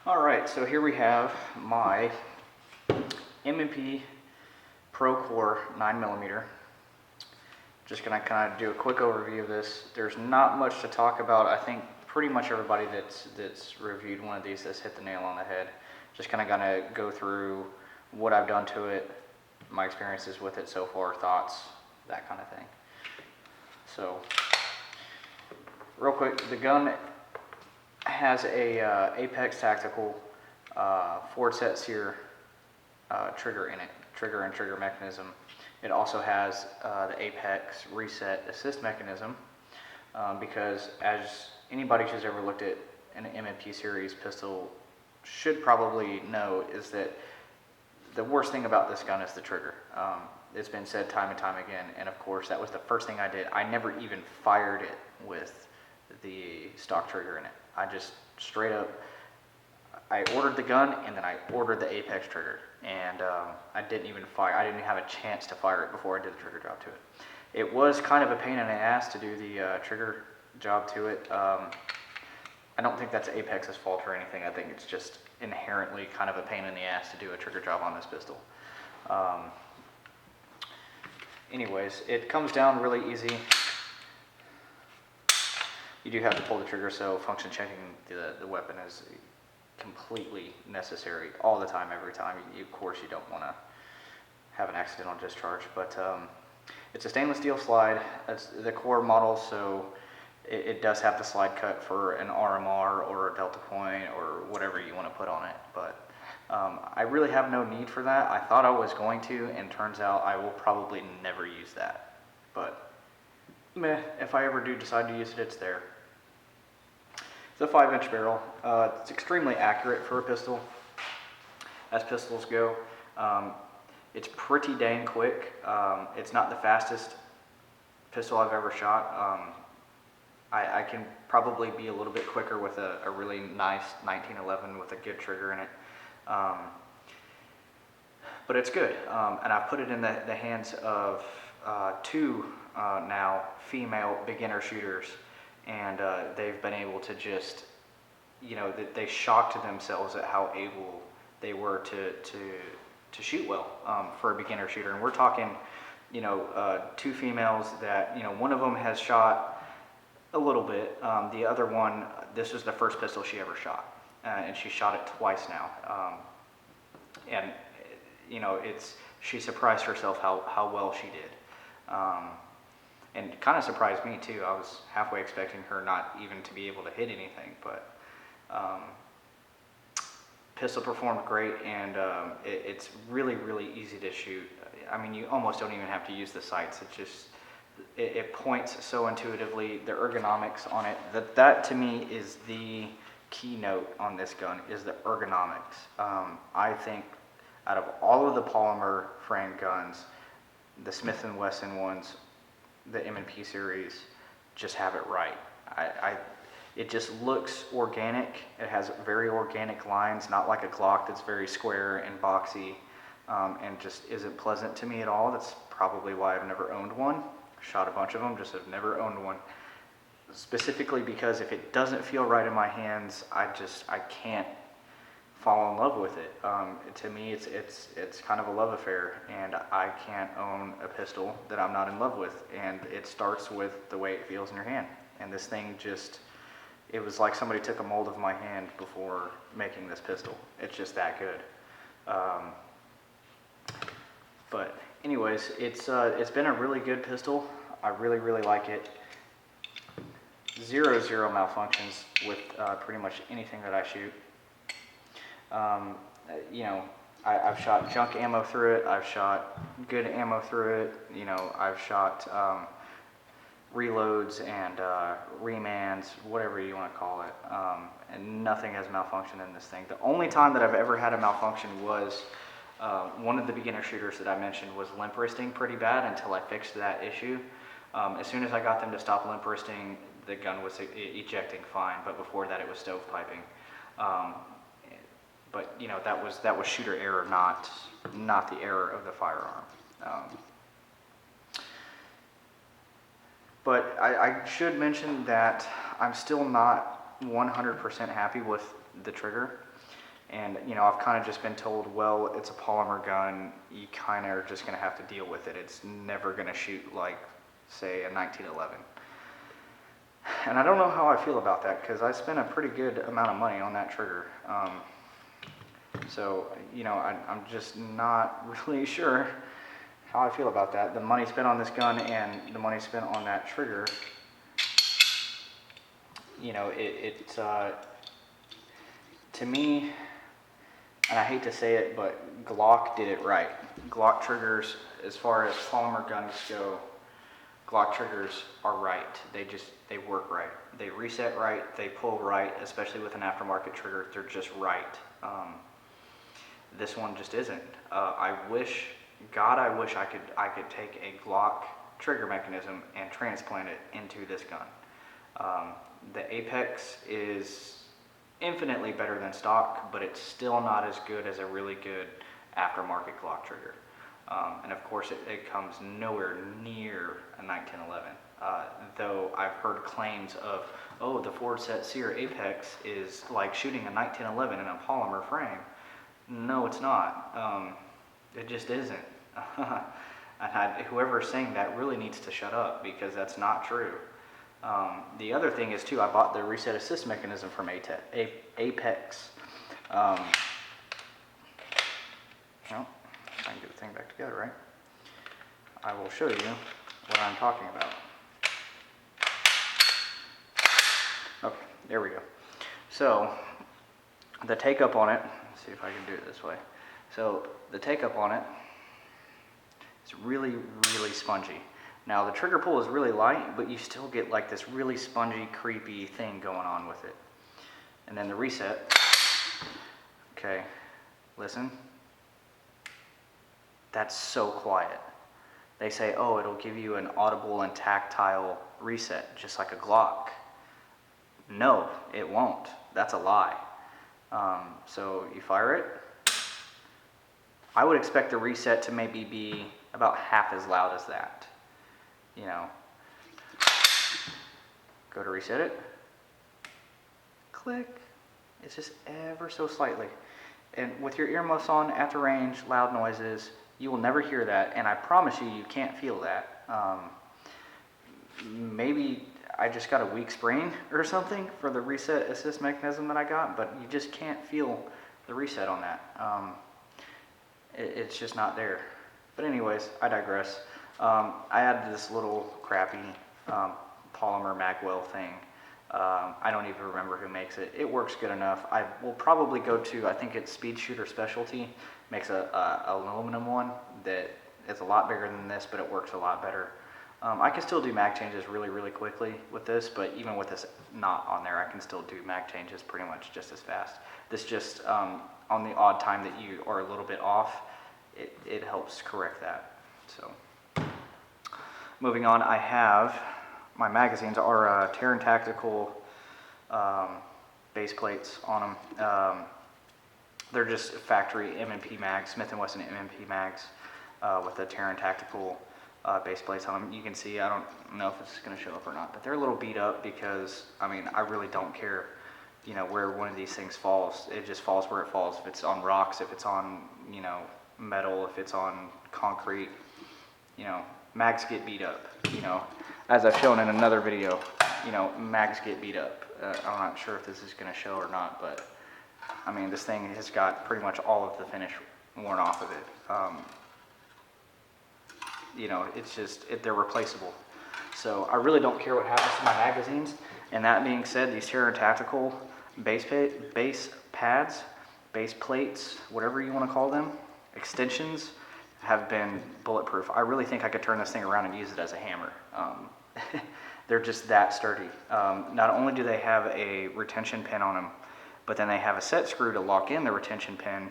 All right, so here we have my M&P Pro Core 9mm. Just gonna kind of do a quick overview of this. There's not much to talk about. I think pretty much everybody that's reviewed one of these has hit the nail on the head. Just kind of gonna go through what I've done to it, my experiences with it so far, thoughts, that kind of thing. So, real quick, the gun has a Apex Tactical forward set sear trigger in it, trigger and trigger mechanism. It also has the Apex reset assist mechanism because as anybody who's ever looked at an M&P series pistol should probably know is that the worst thing about this gun is the trigger. It's been said time and time again, and of course that was the first thing I did. I never even fired it with the stock trigger in it. I just straight up, I ordered the gun and then I ordered the Apex trigger, and I didn't even fire. I didn't have a chance to fire it before I did the trigger job to it. It was kind of a pain in the ass to do the trigger job to it. I don't think that's Apex's fault or anything. I think it's just inherently kind of a pain in the ass to do a trigger job on this pistol. Anyways, it comes down really easy. You do have to pull the trigger, so function checking the weapon is completely necessary all the time, every time. Of course, you don't want to have an accidental discharge, but it's a stainless steel slide. It's the core model, so it does have the slide cut for an RMR or a Delta Point or whatever you want to put on it, but I really have no need for that. I thought I was going to, and turns out I will probably never use that, but meh, if I ever do decide to use it, it's there. It's a 5-inch barrel. It's extremely accurate for a pistol, as pistols go. It's pretty dang quick. It's not the fastest pistol I've ever shot. I can probably be a little bit quicker with a really nice 1911 with a good trigger in it. But it's good. And I've put it in the hands of two now female beginner shooters, and they've been able to just, they shocked themselves at how able they were to shoot well for a beginner shooter. And we're talking, two females that, one of them has shot a little bit. The other one, this was the first pistol she ever shot, and she shot it twice now. And she surprised herself how well she did. And kind of surprised me too. I was halfway expecting her not even to be able to hit anything, but pistol performed great, and it's really, really easy to shoot. I mean, you almost don't even have to use the sights. It points so intuitively. The ergonomics on it, that to me is the keynote on this gun, is the ergonomics. I think out of all of the polymer frame guns, the Smith & Wesson ones, the M&P series, just have it right. It just looks organic. It has very organic lines, not like a Glock that's very square and boxy, and just isn't pleasant to me at all. That's probably why I've never owned one. Shot a bunch of them, just have never owned one. Specifically because if it doesn't feel right in my hands, I can't fall in love with it. To me, it's kind of a love affair, and I can't own a pistol that I'm not in love with. And it starts with the way it feels in your hand. And this thing it was like somebody took a mold of my hand before making this pistol. It's just that good. But anyways, it's been a really good pistol. I really, really like it. Zero malfunctions with pretty much anything that I shoot. I've shot junk ammo through it. I've shot good ammo through it. I've shot reloads and remands, whatever you want to call it. And nothing has malfunctioned in this thing. The only time that I've ever had a malfunction was one of the beginner shooters that I mentioned was limp wristing pretty bad until I fixed that issue. As soon as I got them to stop limp wristing, the gun was ejecting fine, but before that it was stovepiping. But that was shooter error, not the error of the firearm. But I should mention that I'm still not 100% happy with the trigger. And, you know, I've kind of just been told, well, it's a polymer gun, you kind of are just going to have to deal with it. It's never going to shoot like, say, a 1911. And I don't know how I feel about that, because I spent a pretty good amount of money on that trigger. So, you know, I'm just not really sure how I feel about that. The money spent on this gun and the money spent on that trigger, you know, to me, and I hate to say it, but Glock did it right. Glock triggers, as far as polymer guns go, Glock triggers are right. They work right. They reset right, they pull right, especially with an aftermarket trigger, they're just right. This one just isn't. I wish I could take a Glock trigger mechanism and transplant it into this gun. The Apex is infinitely better than stock, but it's still not as good as a really good aftermarket Glock trigger. And of course it comes nowhere near a 1911. Though I've heard claims of, oh, the Ford Set Sear Apex is like shooting a 1911 in a polymer frame. No, it's not. It just isn't. And whoever's saying that really needs to shut up, because that's not true. The other thing is, too, I bought the reset assist mechanism from Apex. Well, I can get the thing back together, right? I will show you what I'm talking about. Okay, there we go. So, the take-up on it, let's see if I can do it this way. So, the take-up on it is really, really spongy. Now, the trigger pull is really light, but you still get like this really spongy, creepy thing going on with it. And then the reset. Okay, listen. That's so quiet. They say, oh, it'll give you an audible and tactile reset, just like a Glock. No, it won't. That's a lie. So you fire it. I would expect the reset to maybe be about half as loud as that. You know, go to reset it, click, it's just ever so slightly. And with your earmuffs on, at the range, loud noises, you will never hear that, and I promise you, you can't feel that. Maybe I just got a weak spring or something for the reset assist mechanism that I got, but you just can't feel the reset on that. It's just not there. But anyways, I digress. I added this little crappy polymer magwell thing. I don't even remember who makes it. It works good enough. I will probably go to, I think it's Speed Shooter Specialty, makes an aluminum one that is a lot bigger than this, but it works a lot better. I can still do mag changes really, really quickly with this, but even with this not on there, I can still do mag changes pretty much just as fast. This just, on the odd time that you are a little bit off, it helps correct that. So, moving on, I have my magazines are Terran Tactical base plates on them. They're just factory M&P mags, Smith & Wesson M&P mags with the Terran Tactical base plates on them. You can see, I don't know if this is going to show up or not, but they're a little beat up because, I mean, I really don't care, you know, where one of these things falls. It just falls where it falls. If it's on rocks, if it's on, you know, metal, if it's on concrete, you know, mags get beat up, you know. As I've shown in another video, you know, mags get beat up. I'm not sure if this is going to show or not, but I mean, this thing has got pretty much all of the finish worn off of it. You know, it's just, they're replaceable. So I really don't care what happens to my magazines. And that being said, these Terran Tactical base pads, base plates, whatever you want to call them, extensions, have been bulletproof. I really think I could turn this thing around and use it as a hammer. They're just that sturdy. Not only do they have a retention pin on them, but then they have a set screw to lock in the retention pin,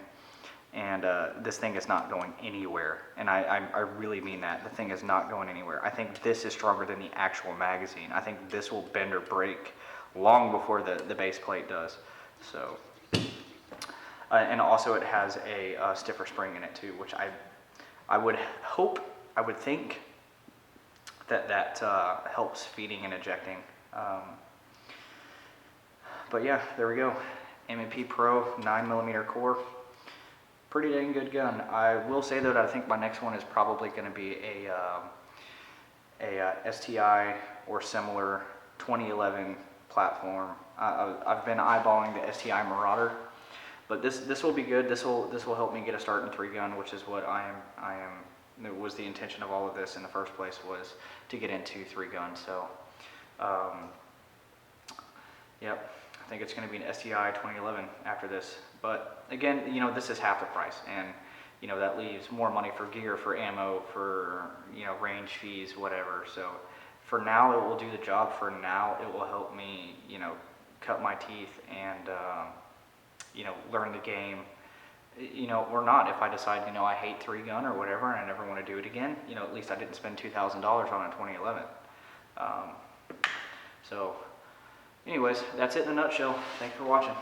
and this thing is not going anywhere. And I really mean that. The thing is not going anywhere. I think this is stronger than the actual magazine. I think this will bend or break long before the base plate does. So, and also it has a stiffer spring in it too, which I would think that helps feeding and ejecting. But yeah, there we go. M&P Pro 9mm core. Pretty dang good gun. I will say though that I think my next one is probably going to be a STI or similar 2011 platform. I've been eyeballing the STI Marauder, but this will be good. This will help me get a start in 3-gun, which is what I am. It was the intention of all of this in the first place, was to get into 3-gun. So, yep, I think it's going to be an STI 2011 after this. But again, you know, this is half the price, and you know, that leaves more money for gear, for ammo, for, you know, range fees, whatever. So for now, it will do the job. For now, it will help me, you know, cut my teeth and, you know, learn the game. You know, or not, if I decide, you know, I hate 3-gun or whatever, and I never want to do it again, you know, at least I didn't spend $2,000 on a 2011. So anyways, that's it in a nutshell. Thanks for watching.